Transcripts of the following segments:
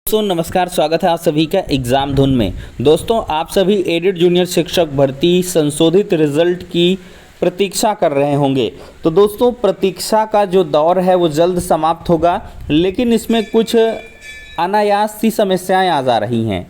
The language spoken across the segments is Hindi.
दोस्तों नमस्कार, स्वागत है आप सभी का एग्ज़ाम धुन में। दोस्तों आप सभी एडेड जूनियर शिक्षक भर्ती संशोधित रिजल्ट की प्रतीक्षा कर रहे होंगे। तो दोस्तों प्रतीक्षा का जो दौर है वो जल्द समाप्त होगा, लेकिन इसमें कुछ अनायास सी समस्याएं आ जा रही हैं।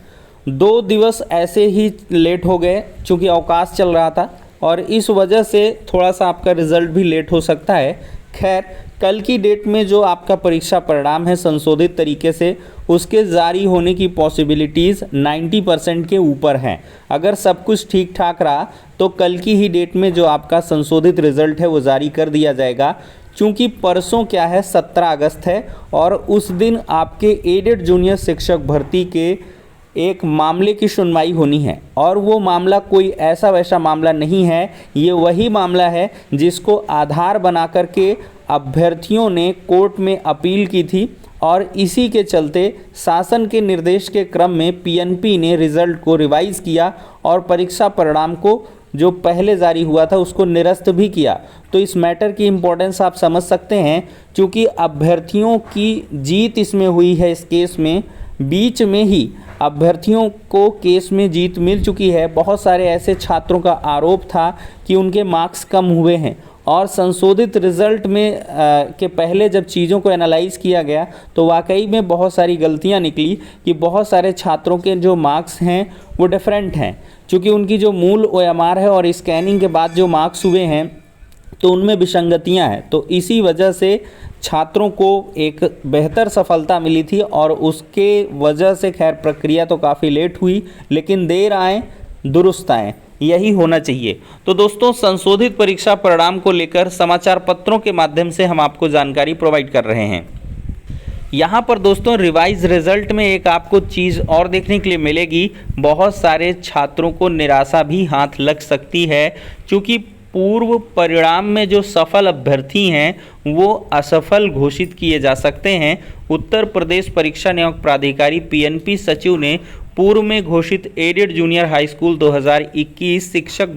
2 दिवस ऐसे ही लेट हो गए चूँकि अवकाश चल रहा था, और इस वजह से थोड़ा सा आपका रिज़ल्ट भी लेट हो सकता है। खैर, कल की डेट में जो आपका परीक्षा परिणाम है संशोधित तरीके से, उसके जारी होने की पॉसिबिलिटीज़ 90% के ऊपर हैं। अगर सब कुछ ठीक ठाक रहा तो कल की ही डेट में जो आपका संशोधित रिज़ल्ट है वो जारी कर दिया जाएगा। क्योंकि परसों क्या है, 17 अगस्त है, और उस दिन आपके एडेड जूनियर शिक्षक भर्ती के एक मामले की सुनवाई होनी है। और वो मामला कोई ऐसा वैसा मामला नहीं है, ये वही मामला है जिसको आधार बना कर के अभ्यर्थियों ने कोर्ट में अपील की थी, और इसी के चलते शासन के निर्देश के क्रम में पीएनपी ने रिज़ल्ट को रिवाइज़ किया और परीक्षा परिणाम को जो पहले जारी हुआ था उसको निरस्त भी किया। तो इस मैटर की इम्पोर्टेंस आप समझ सकते हैं, क्योंकि अभ्यर्थियों की जीत इसमें हुई है। इस केस में बीच में ही अभ्यर्थियों को केस में जीत मिल चुकी है। बहुत सारे ऐसे छात्रों का आरोप था कि उनके मार्क्स कम हुए हैं, और संशोधित रिज़ल्ट में के पहले जब चीज़ों को एनालाइज़ किया गया तो वाकई में बहुत सारी गलतियां निकली कि बहुत सारे छात्रों के जो मार्क्स हैं वो डिफरेंट हैं। क्योंकि उनकी जो मूल ओएमआर है और स्कैनिंग के बाद जो मार्क्स हुए हैं तो उनमें विसंगतियां हैं। तो इसी वजह से छात्रों को एक बेहतर सफलता मिली थी, और उसके वजह से खैर प्रक्रिया तो काफ़ी लेट हुई, लेकिन देर आए दुरुस्त आए, यही होना चाहिए। तो दोस्तों संशोधित परीक्षा परिणाम को लेकर समाचार पत्रों के माध्यम से हम आपको जानकारी प्रोवाइड कर रहे हैं। यहाँ पर दोस्तों रिवाइज रिजल्ट में एक आपको चीज़ और देखने के लिए मिलेगी। बहुत सारे छात्रों को निराशा भी हाथ लग सकती है, क्योंकि पूर्व परिणाम में जो सफल अभ्यर्थी हैं वो असफल घोषित किए जा सकते हैं। उत्तर प्रदेश परीक्षा नियामक प्राधिकारी पीएनपी सचिव ने पूर्व में घोषित एडेड जूनियर हाई स्कूल 2021 शिक्षक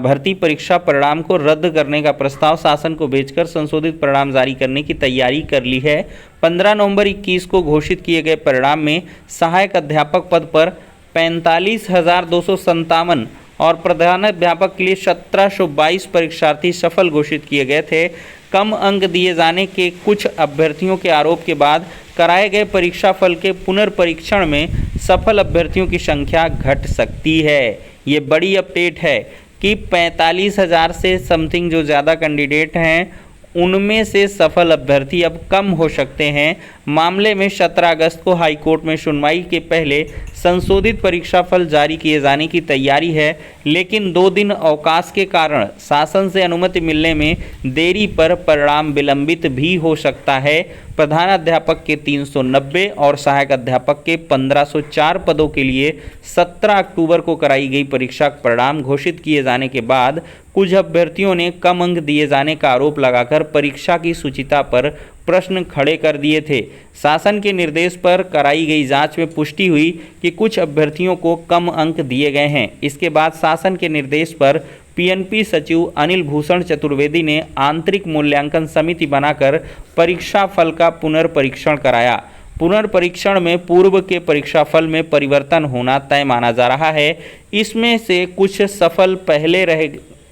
भर्ती परीक्षा परिणाम को रद्द करने का प्रस्ताव शासन को भेजकर संशोधित परिणाम जारी करने की तैयारी कर ली है। 15 नवंबर 21 को घोषित किए गए परिणाम में सहायक अध्यापक पद पर 45,257 और प्रधानाध्यापक के लिए 1722 परीक्षार्थी सफल घोषित किए गए थे। कम अंक दिए जाने के कुछ अभ्यर्थियों के आरोप के बाद कराए गए परीक्षा फल के पुनर्परीक्षण में सफल अभ्यर्थियों की संख्या घट सकती है। ये बड़ी अपडेट है कि 45,000 से समथिंग जो ज़्यादा कैंडिडेट हैं उनमें से सफल अभ्यर्थी अब कम हो सकते हैं। मामले में 17 अगस्त को हाईकोर्ट में सुनवाई के पहले संशोधित परीक्षाफल जारी किए जाने की तैयारी है, लेकिन 2 दिन अवकाश के कारण शासन से अनुमति मिलने में देरी पर परिणाम विलंबित भी हो सकता है। प्रधानाध्यापक के 390 और सहायक अध्यापक के 1504 पदों के लिए 17 अक्टूबर को कराई गई परीक्षा परिणाम घोषित किए जाने के बाद कुछ अभ्यर्थियों ने कम अंक दिए जाने का आरोप लगाकर परीक्षा की शुचिता पर प्रश्न खड़े कर दिए थे। शासन के निर्देश पर कराई गई जांच में पुष्टि हुई कि कुछ अभ्यर्थियों को कम अंक दिए गए हैं। इसके बाद शासन के निर्देश पर पीएनपी सचिव अनिल भूषण चतुर्वेदी ने आंतरिक मूल्यांकन समिति बनाकर परीक्षा फल का पुनर्परीक्षण कराया। पुनर्परीक्षण में पूर्व के परीक्षाफल में परिवर्तन होना तय माना जा रहा है। इसमें से कुछ सफल पहले रहे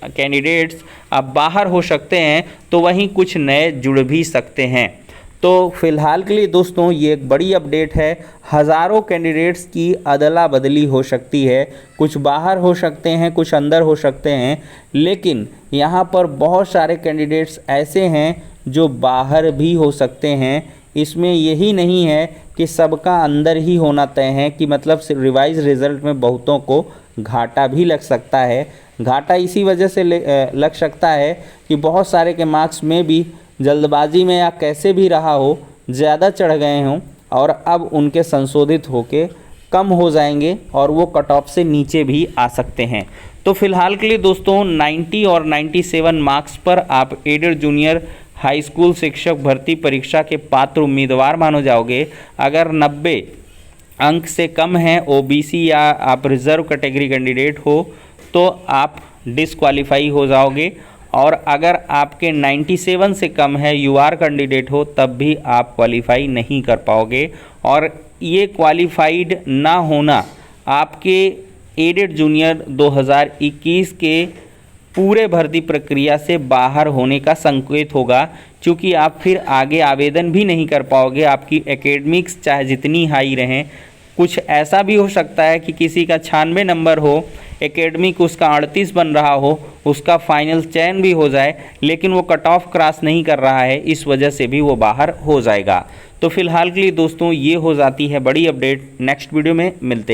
कैंडिडेट्स अब बाहर हो सकते हैं, तो वहीं कुछ नए जुड़ भी सकते हैं। तो फिलहाल के लिए दोस्तों ये एक बड़ी अपडेट है। हज़ारों कैंडिडेट्स की अदला बदली हो सकती है, कुछ बाहर हो सकते हैं, कुछ अंदर हो सकते हैं, लेकिन यहाँ पर बहुत सारे कैंडिडेट्स ऐसे हैं जो बाहर भी हो सकते हैं। इसमें यही नहीं है कि सबका अंदर ही होना तय है, कि मतलब रिवाइज रिज़ल्ट में बहुतों को घाटा भी लग सकता है। घाटा इसी वजह से लग सकता है कि बहुत सारे के मार्क्स में भी जल्दबाजी में या कैसे भी रहा हो ज़्यादा चढ़ गए हों, और अब उनके संशोधित होके कम हो जाएंगे और वो कट ऑफ से नीचे भी आ सकते हैं। तो फिलहाल के लिए दोस्तों 90 और 97 मार्क्स पर आप एडेड जूनियर हाई स्कूल शिक्षक भर्ती परीक्षा के पात्र उम्मीदवार मानो जाओगे। अगर 90 अंक से कम है, ओबीसी या आप रिजर्व कैटेगरी कैंडिडेट हो, तो आप डिसक्वालीफाई हो जाओगे। और अगर आपके 97 से कम है, यूआर कैंडिडेट हो, तब भी आप क्वालिफाई नहीं कर पाओगे। और ये क्वालिफाइड ना होना आपके एडेड जूनियर 2021 के पूरे भर्ती प्रक्रिया से बाहर होने का संकेत होगा, क्योंकि आप फिर आगे आवेदन भी नहीं कर पाओगे। आपकी एकेडमिक्स चाहे जितनी हाई रहें, कुछ ऐसा भी हो सकता है कि किसी का 96 नंबर हो, एकेडमिक उसका 38 बन रहा हो, उसका फाइनल चयन भी हो जाए, लेकिन वो कट ऑफ क्रॉस नहीं कर रहा है, इस वजह से भी वो बाहर हो जाएगा। तो फिलहाल के लिए दोस्तों ये हो जाती है बड़ी अपडेट। नेक्स्ट वीडियो में मिलते हैं।